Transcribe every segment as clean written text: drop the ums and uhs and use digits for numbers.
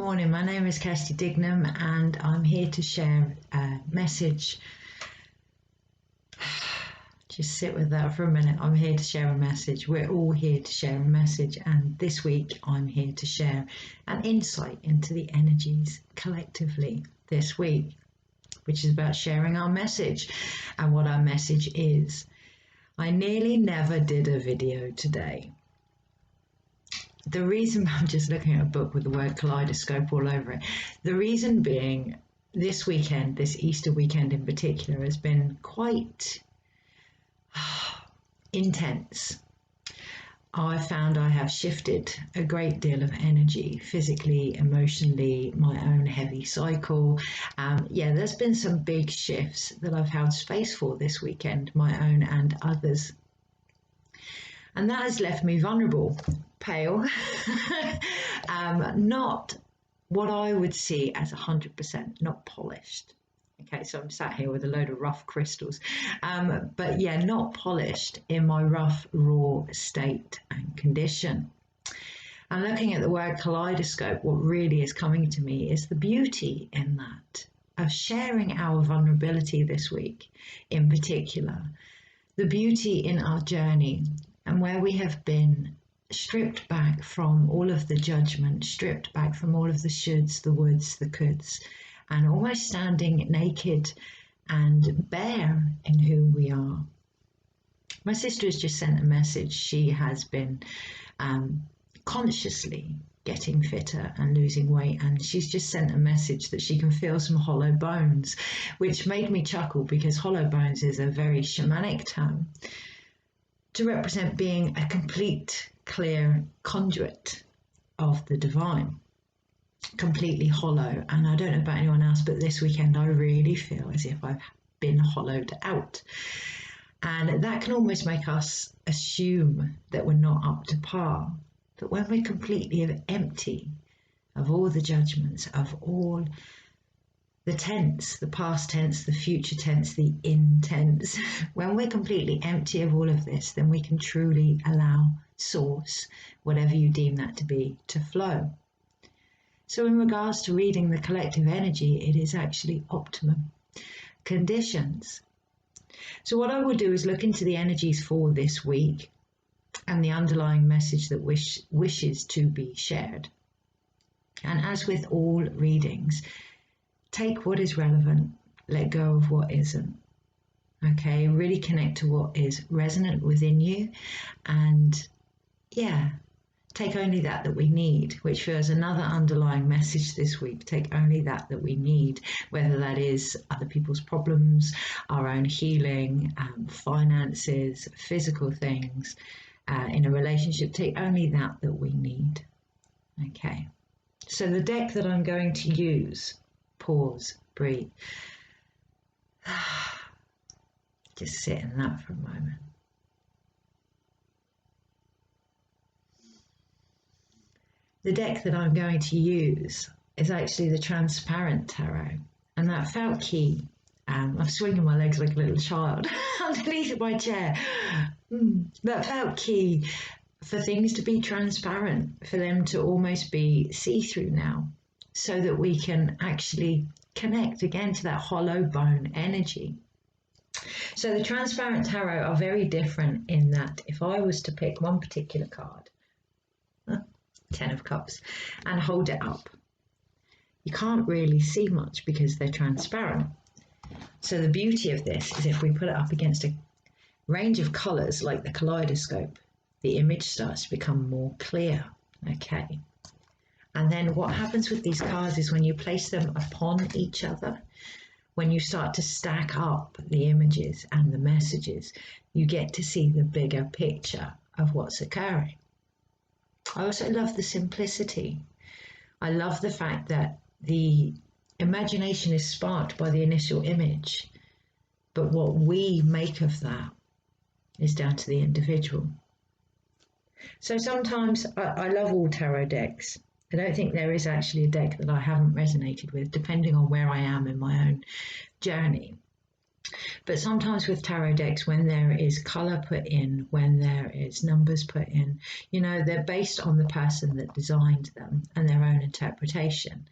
morning, my name is Kirsty Dignam and I'm here to share a message. Just sit with that for a minute. I'm here to share a message. We're all here to share a message, and this week I'm here to share an insight into the energies collectively this week, which is about sharing our message and what our message is. I nearly never did a video today. The reason, I'm just looking at a book with the word kaleidoscope all over it. The reason being, this weekend, this Easter weekend in particular, has been quite intense. I found I have shifted a great deal of energy, physically, emotionally, my own heavy cycle. There's been some big shifts that I've held space for this weekend, my own and others. And that has left me vulnerable, pale, not what I would see as 100%, not polished. Okay, so I'm sat here with a load of rough crystals, not polished in my rough, raw state and condition. And looking at the word kaleidoscope, what really is coming to me is the beauty in that, of sharing our vulnerability this week in particular, the beauty in our journey and where we have been stripped back from all of the judgment, stripped back from all of the shoulds, the woulds, the coulds, and almost standing naked and bare in who we are. My sister has just sent a message. She has been consciously getting fitter and losing weight, and she's just sent a message that she can feel some hollow bones, which made me chuckle because hollow bones is a very shamanic term to represent being a complete, clear conduit of the divine. Completely hollow. And I don't know about anyone else, but this weekend I really feel as if I've been hollowed out. And that can almost make us assume that we're not up to par. But when we're completely empty of all the judgments, of all the tense, the past tense, the future tense, the intense, when we're completely empty of all of this, then we can truly allow source, whatever you deem that to be, to flow. So in regards to reading the collective energy, it is actually optimum conditions. So what I will do is look into the energies for this week and the underlying message that wishes to be shared. And as with all readings, take what is relevant, let go of what isn't. Okay, really connect to what is resonant within you, and take only that we need, which feels another underlying message this week. Take only that we need, whether that is other people's problems, our own healing, finances, physical things, in a relationship. Take only that we need. Okay, so the deck that I'm going to use, pause, breathe. Just sit in that for a moment. The deck that I'm going to use is actually the Transparent Tarot, and that felt key. I'm swinging my legs like a little child underneath my chair. That felt key for things to be transparent, for them to almost be see-through now, so that we can actually connect again to that hollow bone energy. So the Transparent Tarot are very different in that if I was to pick one particular card, 10 of Cups, and hold it up, you can't really see much because they're transparent. So the beauty of this is if we put it up against a range of colours like the kaleidoscope, the image starts to become more clear. Okay. And then what happens with these cards is when you place them upon each other, when you start to stack up the images and the messages, you get to see the bigger picture of what's occurring. I also love the simplicity. I love the fact that the imagination is sparked by the initial image, but what we make of that is down to the individual. So sometimes I love all tarot decks. I don't think there is actually a deck that I haven't resonated with, depending on where I am in my own journey. But sometimes with tarot decks, when there is color put in, when there is numbers put in, you know, they're based on the person that designed them and their own interpretation.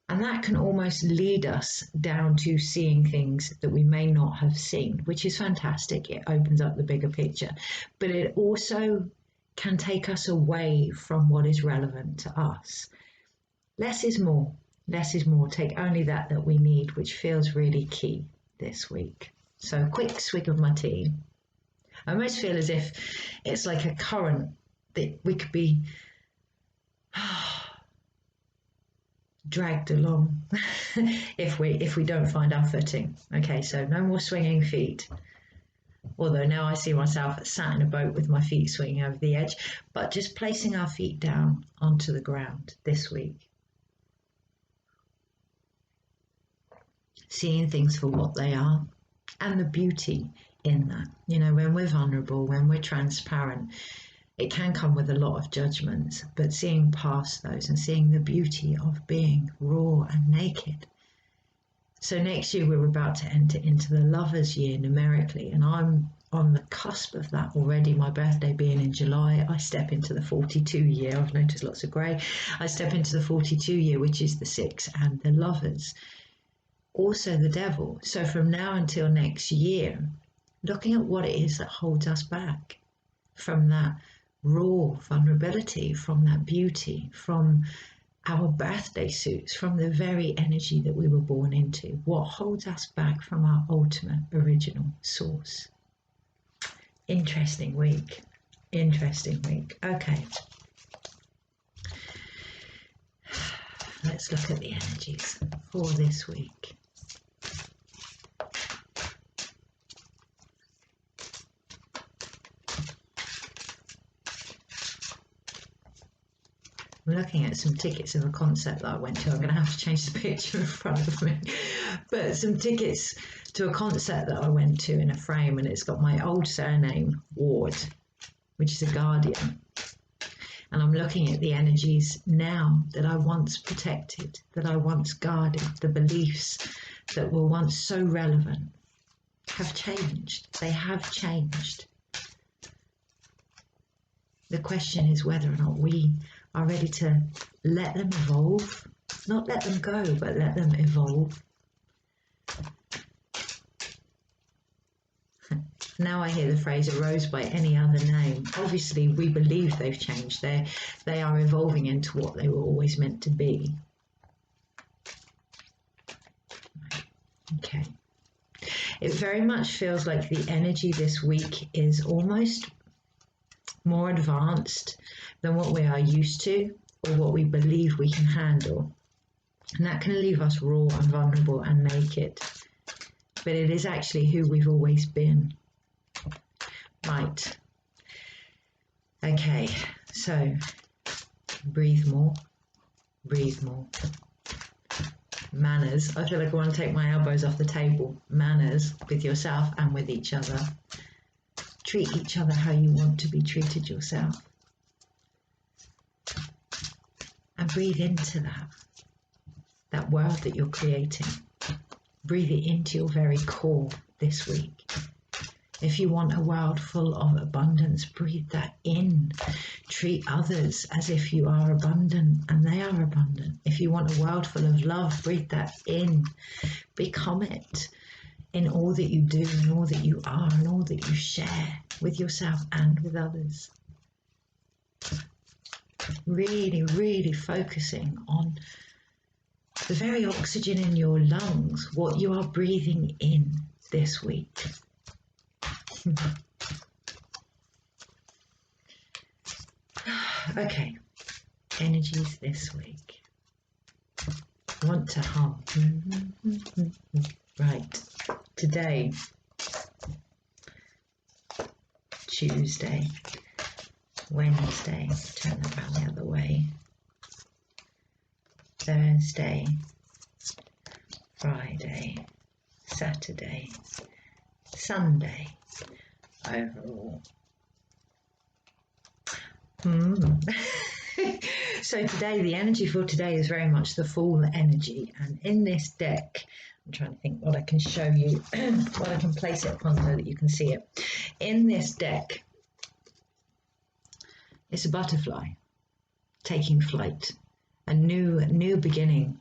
And that can almost lead us down to seeing things that we may not have seen, which is fantastic. It opens up the bigger picture, but it also can take us away from what is relevant to us. Less is more. Less is more. Take only that we need, which feels really key this week. So quick swig of my tea. I almost feel as if it's like a current that we could be dragged along if we don't find our footing. Okay, so no more swinging feet. Although now I see myself sat in a boat with my feet swinging over the edge, but just placing our feet down onto the ground this week. Seeing things for what they are and the beauty in that. You know, when we're vulnerable, when we're transparent, it can come with a lot of judgments, but seeing past those and seeing the beauty of being raw and naked. So next year we're about to enter into the Lovers year numerically, and I'm on the cusp of that already. My birthday being in July, I step into the 42 year. I've noticed lots of grey. I step into the 42 year, which is the 6 and the Lovers. Also the Devil. So from now until next year, looking at what it is that holds us back from that raw vulnerability, from that beauty, from our birthday suits, from the very energy that we were born into. What holds us back from our ultimate original source? Interesting week. Interesting week. Okay. Let's look at the energies for this week. I'm looking at some tickets of a concert that I went to. I'm going to have to change the picture in front of me. But some tickets to a concert that I went to in a frame, and it's got my old surname, Ward, which is a guardian. And I'm looking at the energies now that I once protected, that I once guarded, the beliefs that were once so relevant have changed. They have changed. The question is whether or not we are ready to let them evolve, not let them go, but let them evolve. Now I hear the phrase "a rose by any other name." Obviously, we believe they've changed. They are evolving into what they were always meant to be. Okay. It very much feels like the energy this week is almost more advanced than what we are used to or what we believe we can handle. And that can leave us raw and vulnerable and naked. But it is actually who we've always been. Right. Okay, so breathe more, breathe more. Manners. I feel like I want to take my elbows off the table. Manners with yourself and with each other. Treat each other how you want to be treated yourself. And breathe into that world that you're creating. Breathe it into your very core this week. If you want a world full of abundance, breathe that in. Treat others as if you are abundant and they are abundant. If you want a world full of love, breathe that in. Become it in all that you do and all that you are and all that you share with yourself and with others. Really, really focusing on the very oxygen in your lungs, what you are breathing in this week. Okay, energies this week. Want to hum. Right, today, Tuesday, Wednesday, turn that around the other way, Thursday, Friday, Saturday, Sunday, overall. So today, the energy for today is very much the Fool energy, and in this deck I'm trying to think what I can show you, what I can place it upon so that you can see it. In this deck, it's a butterfly taking flight, a new beginning.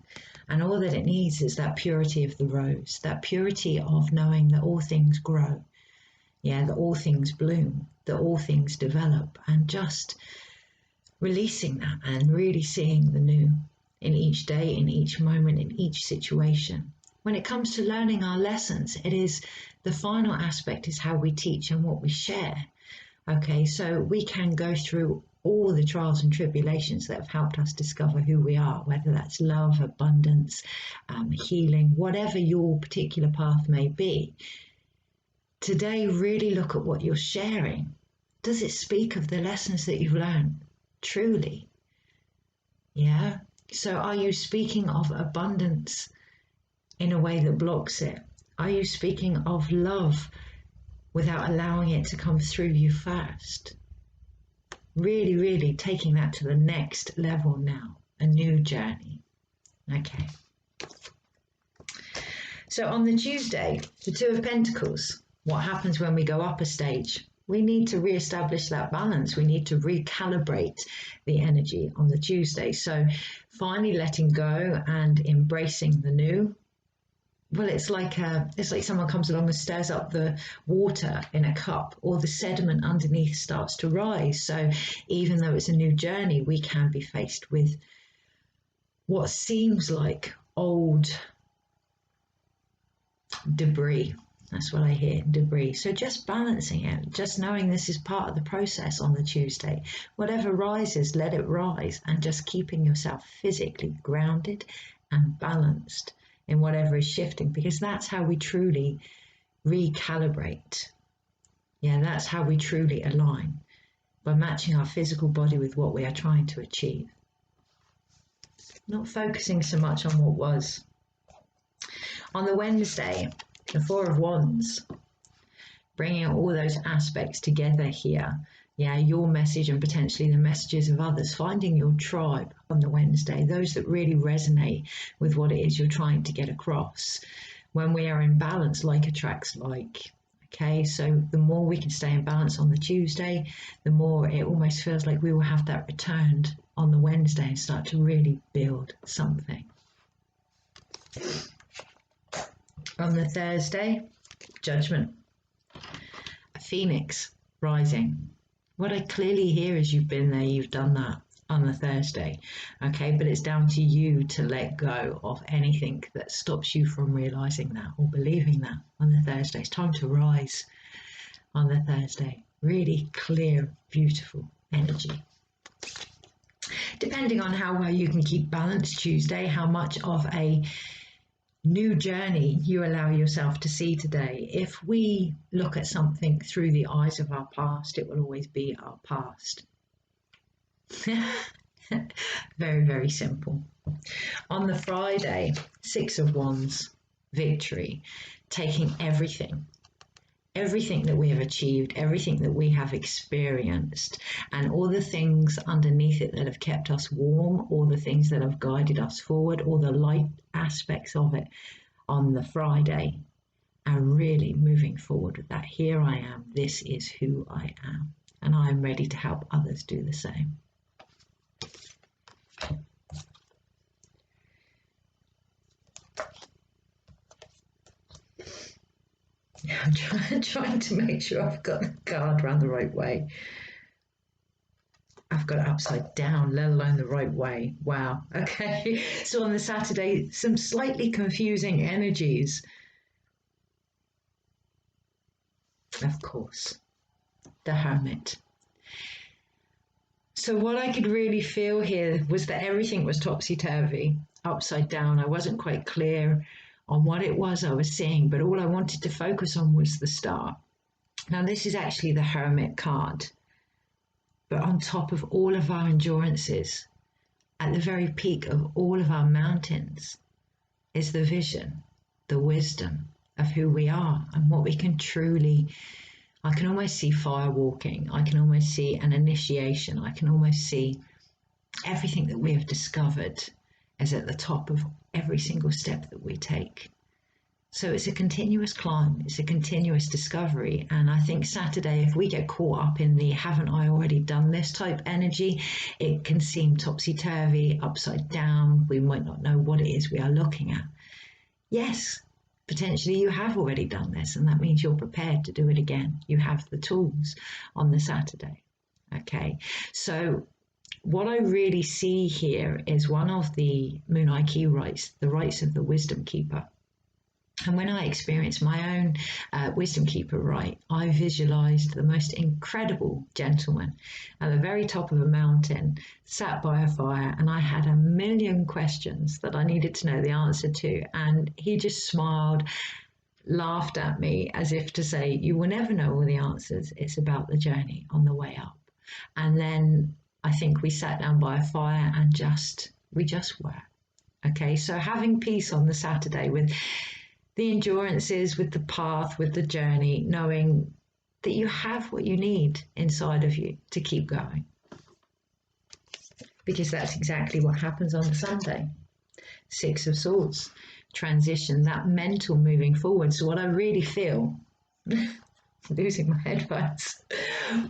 And all that it needs is that purity of the rose, that purity of knowing that all things grow, yeah, that all things bloom, that all things develop, and just releasing that and really seeing the new in each day, in each moment, in each situation. When it comes to learning our lessons, it is the final aspect is how we teach and what we share. Okay, so we can go through all the trials and tribulations that have helped us discover who we are, whether that's love, abundance, healing, whatever your particular path may be. Today, really look at what you're sharing. Does it speak of the lessons that you've learned? Truly? Yeah? So are you speaking of abundance in a way that blocks it? Are you speaking of love without allowing it to come through you first? Really, really taking that to the next level now, a new journey. Okay. So on the Tuesday, the Two of Pentacles, what happens when we go up a stage? We need to re-establish that balance. We need to recalibrate the energy on the Tuesday. So finally letting go and embracing the new. Well, it's like someone comes along and stirs up the water in a cup, or the sediment underneath starts to rise. So even though it's a new journey, we can be faced with what seems like old debris. That's what I hear, debris. So just balancing it, just knowing this is part of the process on the Tuesday. Whatever rises, let it rise, and just keeping yourself physically grounded and balanced in whatever is shifting, because that's how we truly recalibrate. Yeah, that's how we truly align, by matching our physical body with what we are trying to achieve. Not focusing so much on what was. On the Wednesday, the Four of Wands, bringing all those aspects together here. Yeah, your message and potentially the messages of others, finding your tribe on the Wednesday, those that really resonate with what it is you're trying to get across. When we are in balance, like attracts like. Okay, so the more we can stay in balance on the Tuesday, the more it almost feels like we will have that returned on the Wednesday and start to really build something. On the Thursday, Judgment, a phoenix rising. What I clearly hear is you've been there, you've done that on the Thursday, okay? But it's down to you to let go of anything that stops you from realizing that or believing that on the Thursday. It's time to rise on the Thursday. Really clear, beautiful energy. Depending on how well you can keep balance Tuesday, how much of a new journey you allow yourself to see today. If we look at something through the eyes of our past, it will always be our past. Very, very simple. On the Friday, Six of Wands, victory, taking everything that we have achieved, everything that we have experienced, and all the things underneath it that have kept us warm, all the things that have guided us forward, all the light aspects of it on the Friday, and really moving forward with that. Here I am, this is who I am, and I am ready to help others do the same. I'm trying to make sure I've got the card around the right way. I've got it upside down, let alone the right way. Wow. Okay. So on the Saturday, some slightly confusing energies. Of course, the Hermit. So what I could really feel here was that everything was topsy-turvy, upside down. I wasn't quite clear on what it was I was seeing, but all I wanted to focus on was the Star. Now this is actually the Hermit card, but on top of all of our endurances, at the very peak of all of our mountains, is the vision, the wisdom of who we are and what we can truly. I can almost see fire walking. I can almost see an initiation. I can almost see everything that we have discovered is at the top of every single step that we take. So it's a continuous climb, it's a continuous discovery. And I think Saturday, if we get caught up in the haven't I already done this type energy, it can seem topsy-turvy, upside down. We might not know what it is we are looking at. Yes, potentially you have already done this, and that means you're prepared to do it again. You have the tools on the Saturday. Okay, so what I really see here is one of the Moon IQ rights, the rights of the Wisdom Keeper. And when I experienced my own Wisdom Keeper right, I visualized the most incredible gentleman at the very top of a mountain, sat by a fire, and I had a million questions that I needed to know the answer to. And he just smiled, laughed at me as if to say, you will never know all the answers. It's about the journey on the way up. And then I think we sat down by a fire and we just were. Okay, so having peace on the Saturday with the endurances, with the path, with the journey, knowing that you have what you need inside of you to keep going. Because that's exactly what happens on the Sunday. Six of Swords, transition, that mental moving forward. So what I really feel, losing my headphones,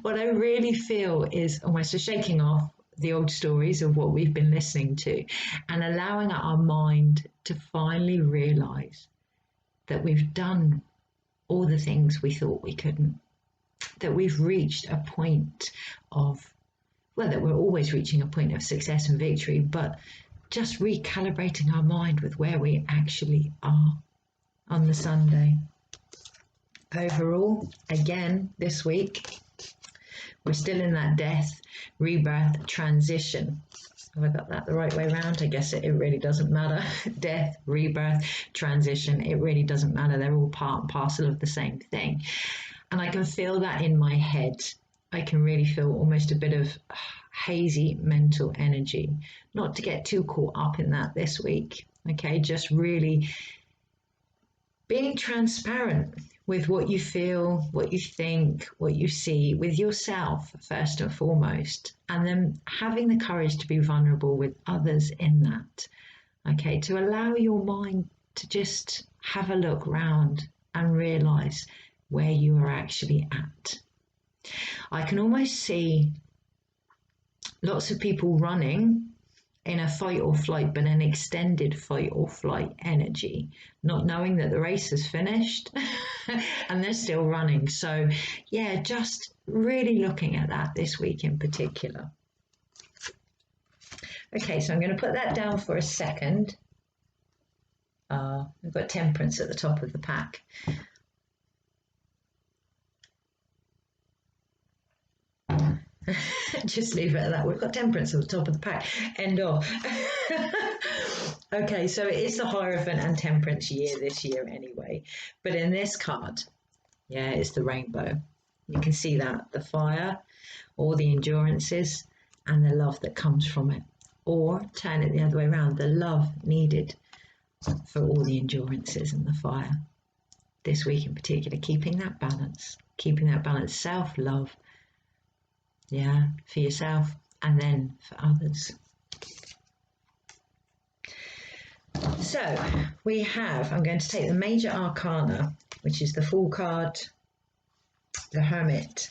what I really feel is almost a shaking off the old stories of what we've been listening to and allowing our mind to finally realize that we've done all the things we thought we couldn't, that we've reached a point of, well, that we're always reaching a point of success and victory, but just recalibrating our mind with where we actually are on the Sunday. Overall, again, this week, we're still in that death, rebirth, transition. Have I got that the right way around? I guess it really doesn't matter. Death, rebirth, transition, it really doesn't matter. They're all part and parcel of the same thing. And I can feel that in my head. I can really feel almost a bit of hazy mental energy. Not to get too caught up in that this week. Okay, just really being transparent with what you feel, what you think, what you see with yourself first and foremost, and then having the courage to be vulnerable with others in that. Okay, to allow your mind to just have a look round and realize where you are actually at. I can almost see lots of people running in a fight or flight, but an extended fight or flight energy, not knowing that the race is finished and they're still running. So yeah, just really looking at that this week in particular. Okay, so I'm going to put that down for a second. We've got Temperance at the top of the pack. Just leave it at that. We've got Temperance at the top of the pack. End of. Okay, so it is the Hierophant and Temperance year this year anyway. But in this card, yeah, it's the rainbow. You can see that, the fire, all the endurances, and the love that comes from it. Or turn it the other way around, the love needed for all the endurances and the fire. This week in particular, keeping that balance, self-love, yeah, for yourself and then for others. So we have, I'm going to take the major arcana, which is the Fool card, the Hermit,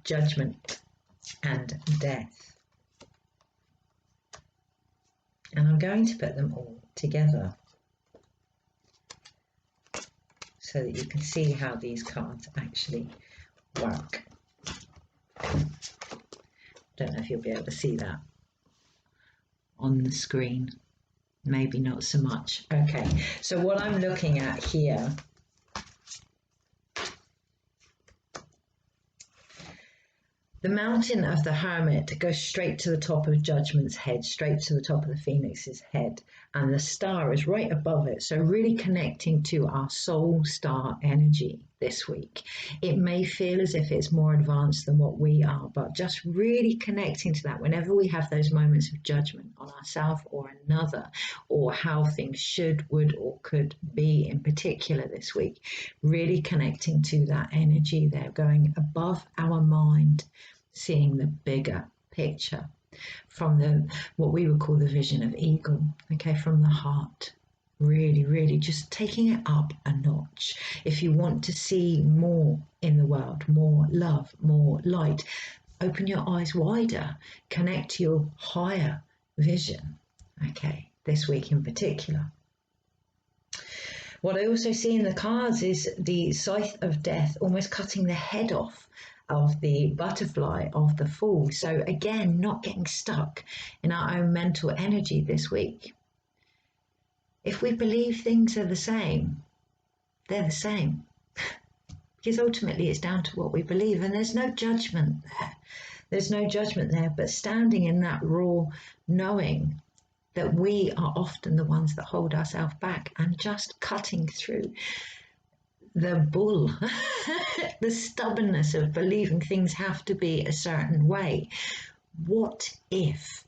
Judgment, and Death. And I'm going to put them all together so that you can see how these cards actually work. Don't know if you'll be able to see that on the screen. Maybe not so much. Okay, so what I'm looking at here, the mountain of the Hermit goes straight to the top of Judgment's head, straight to the top of the Phoenix's head, and the star is right above it. So really connecting to our soul star energy this week. It may feel as if it's more advanced than what we are, but just really connecting to that whenever we have those moments of judgment on ourselves or another, or how things should, would, or could be in particular this week, really connecting to that energy there, going above our mind, seeing the bigger picture from the what we would call the vision of eagle, okay, from the heart, Really, really just taking it up a notch. If you want to see more in the world, more love, more light, open your eyes wider, connect to your higher vision. Okay, this week in particular. What I also see in the cards is the scythe of death almost cutting the head off of the butterfly of the Fool. So again, not getting stuck in our own mental energy this week. If we believe things are the same, they're the same. Because ultimately it's down to what we believe, and there's no judgment there. There's no judgment there, but standing in that raw knowing that we are often the ones that hold ourselves back, and just cutting through the bull, the stubbornness of believing things have to be a certain way. What if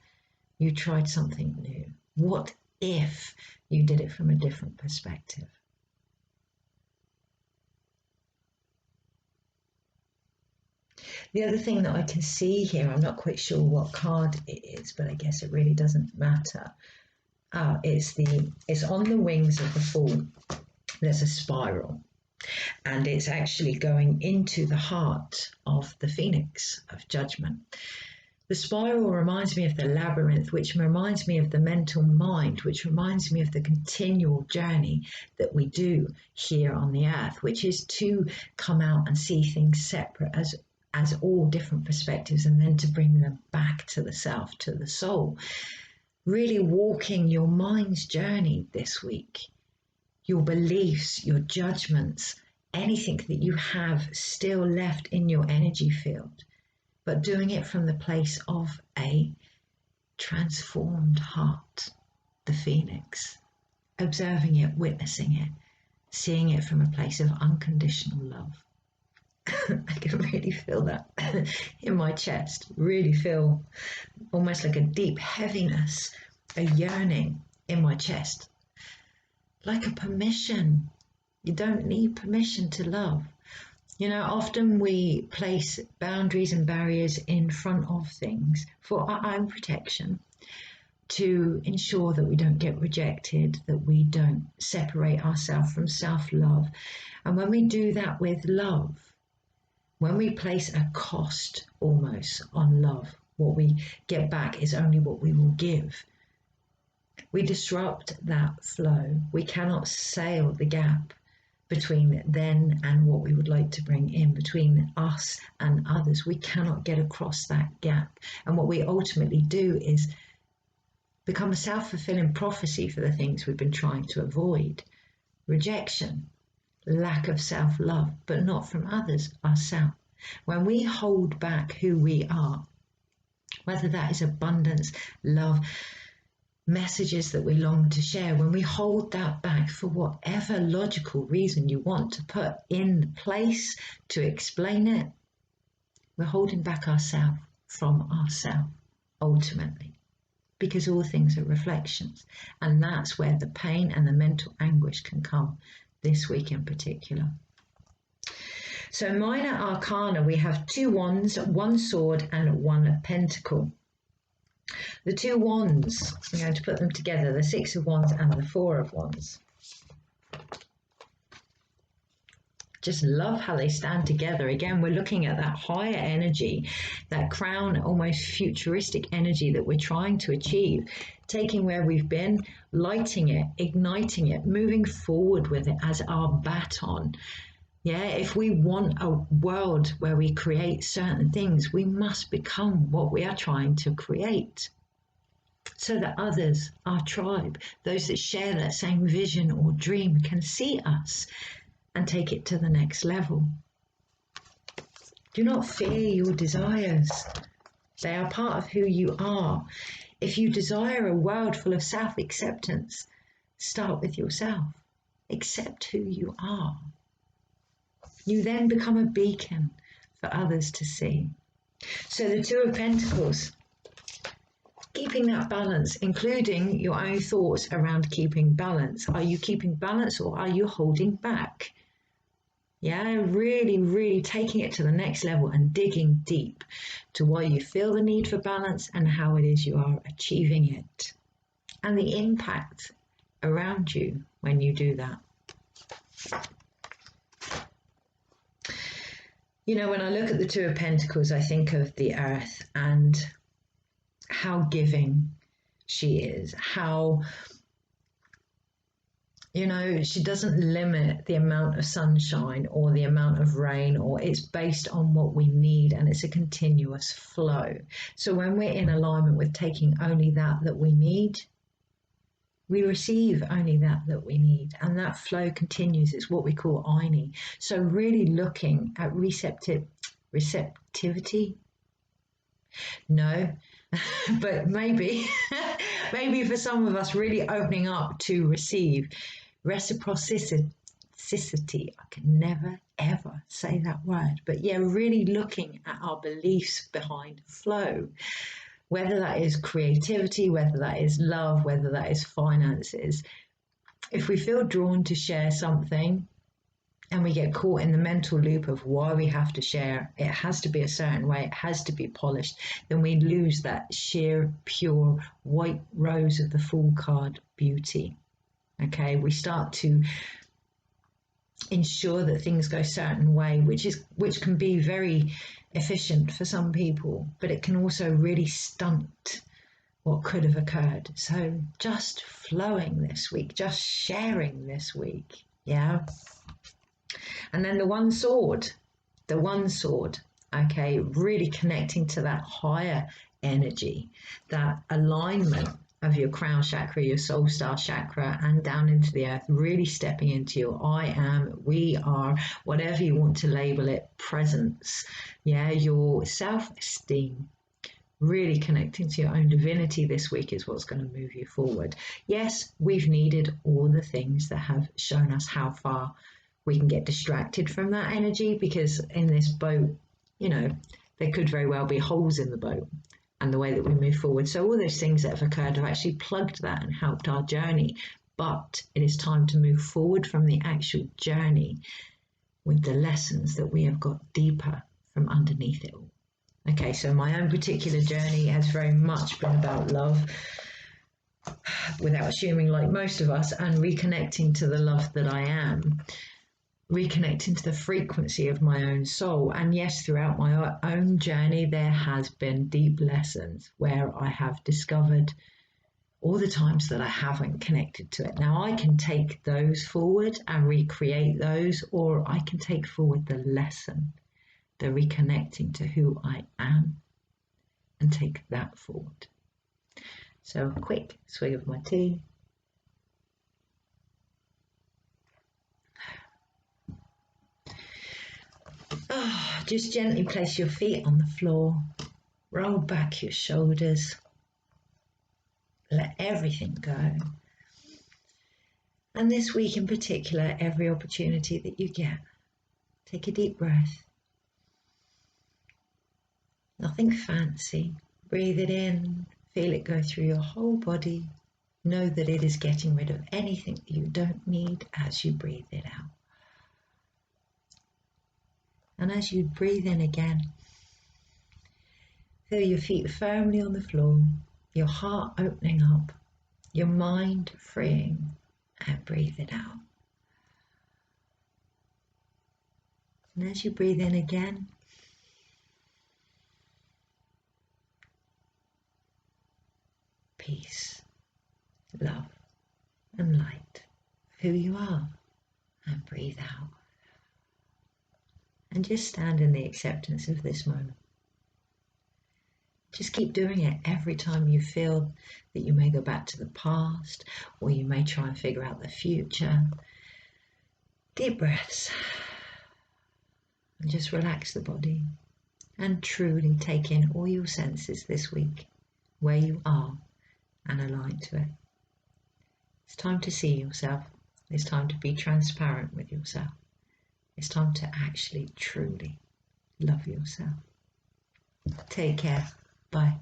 you tried something new? What if you did it from a different perspective? The other thing that I can see here, I'm not quite sure what card it is, but I guess it really doesn't matter. It's on the wings of the Fool. There's a spiral, and it's actually going into the heart of the Phoenix of Judgment. The spiral reminds me of the labyrinth, which reminds me of the mental mind, which reminds me of the continual journey that we do here on the earth, which is to come out and see things separate as all different perspectives, and then to bring them back to the self, to the soul. Really walking your mind's journey this week, your beliefs, your judgments, anything that you have still left in your energy field, but doing it from the place of a transformed heart, the Phoenix, observing it, witnessing it, seeing it from a place of unconditional love. I can really feel that in my chest, really feel almost like a deep heaviness, a yearning in my chest, like a permission. You don't need permission to love. You know, often we place boundaries and barriers in front of things for our own protection, to ensure that we don't get rejected, that we don't separate ourselves from self-love. And when we do that with love, when we place a cost almost on love, what we get back is only what we will give. We disrupt that flow. We cannot sail the gap between then and what we would like to bring in, between us and others. We cannot get across that gap. And what we ultimately do is become a self-fulfilling prophecy for the things we've been trying to avoid. Rejection, lack of self-love, but not from others, ourselves. When we hold back who we are, whether that is abundance, love, messages that we long to share, when we hold that back for whatever logical reason you want to put in place to explain it, we're holding back ourselves from ourselves ultimately, because all things are reflections, and that's where the pain and the mental anguish can come this week in particular. So minor arcana, we have 2 wands, 1 sword and 1 pentacle. The 2 wands, I'm going to put them together, the 6 of wands and the 4 of wands. Just love how they stand together. Again, we're looking at that higher energy, that crown, almost futuristic energy that we're trying to achieve, taking where we've been, lighting it, igniting it, moving forward with it as our baton. Yeah, if we want a world where we create certain things, we must become what we are trying to create, so that others, our tribe, those that share that same vision or dream, can see us and take it to the next level. Do not fear your desires. They are part of who you are. If you desire a world full of self-acceptance, start with yourself. Accept who you are. You then become a beacon for others to see. So the 2 of Pentacles, keeping that balance, including your own thoughts around keeping balance. Are you keeping balance, or are you holding back? Yeah, really, really taking it to the next level and digging deep to why you feel the need for balance and how it is you are achieving it, and the impact around you when you do that. You know, when I look at the Two of Pentacles, I think of the Earth and how giving she is, how, you know, she doesn't limit the amount of sunshine or the amount of rain, or it's based on what we need, and it's a continuous flow. So when we're in alignment with taking only that we need, we receive only that we need, and that flow continues. It's what we call Aini. So really looking at receptivity. No, but maybe, maybe for some of us, really opening up to receive reciprocity. I can never ever say that word, but yeah, really looking at our beliefs behind flow. Whether that is creativity, whether that is love, whether that is finances. If we feel drawn to share something and we get caught in the mental loop of why we have to share, it has to be a certain way, it has to be polished, then we lose that sheer, pure, white rose of the Fool card beauty. Okay, we start to ensure that things go a certain way, which can be very efficient for some people, but it can also really stunt what could have occurred. So just flowing this week, just sharing this week, yeah. And then the one sword, okay, really connecting to that higher energy, that alignment of your crown chakra, your soul star chakra, and down into the earth, really stepping into your I am, we are, whatever you want to label it, presence, yeah, your self-esteem, really connecting to your own divinity this week is what's going to move you forward. Yes, we've needed all the things that have shown us how far we can get distracted from that energy, because in this boat, you know, there could very well be holes in the boat and the way that we move forward. So all those things that have occurred have actually plugged that and helped our journey. But it is time to move forward from the actual journey with the lessons that we have got deeper from underneath it all. Okay, so my own particular journey has very much been about love, without assuming, like most of us, and reconnecting to the love that I am, reconnecting to the frequency of my own soul. And yes, throughout my own journey, there has been deep lessons where I have discovered all the times that I haven't connected to it. Now I can take those forward and recreate those, or I can take forward the lesson, the reconnecting to who I am, and take that forward. So a quick swig of my tea. Oh, just gently place your feet on the floor, roll back your shoulders, let everything go. And this week in particular, every opportunity that you get, take a deep breath. Nothing fancy. Breathe it in, feel it go through your whole body. Know that it is getting rid of anything that you don't need as you breathe it out. And as you breathe in again, feel your feet firmly on the floor, your heart opening up, your mind freeing, and breathe it out. And as you breathe in again, peace, love, and light, who you are, and breathe out. And just stand in the acceptance of this moment. Just keep doing it every time you feel that you may go back to the past, or you may try and figure out the future. Deep breaths. And just relax the body and truly take in all your senses this week, where you are, and align to it. It's time to see yourself. It's time to be transparent with yourself. It's time to actually truly love yourself. Take care. Bye.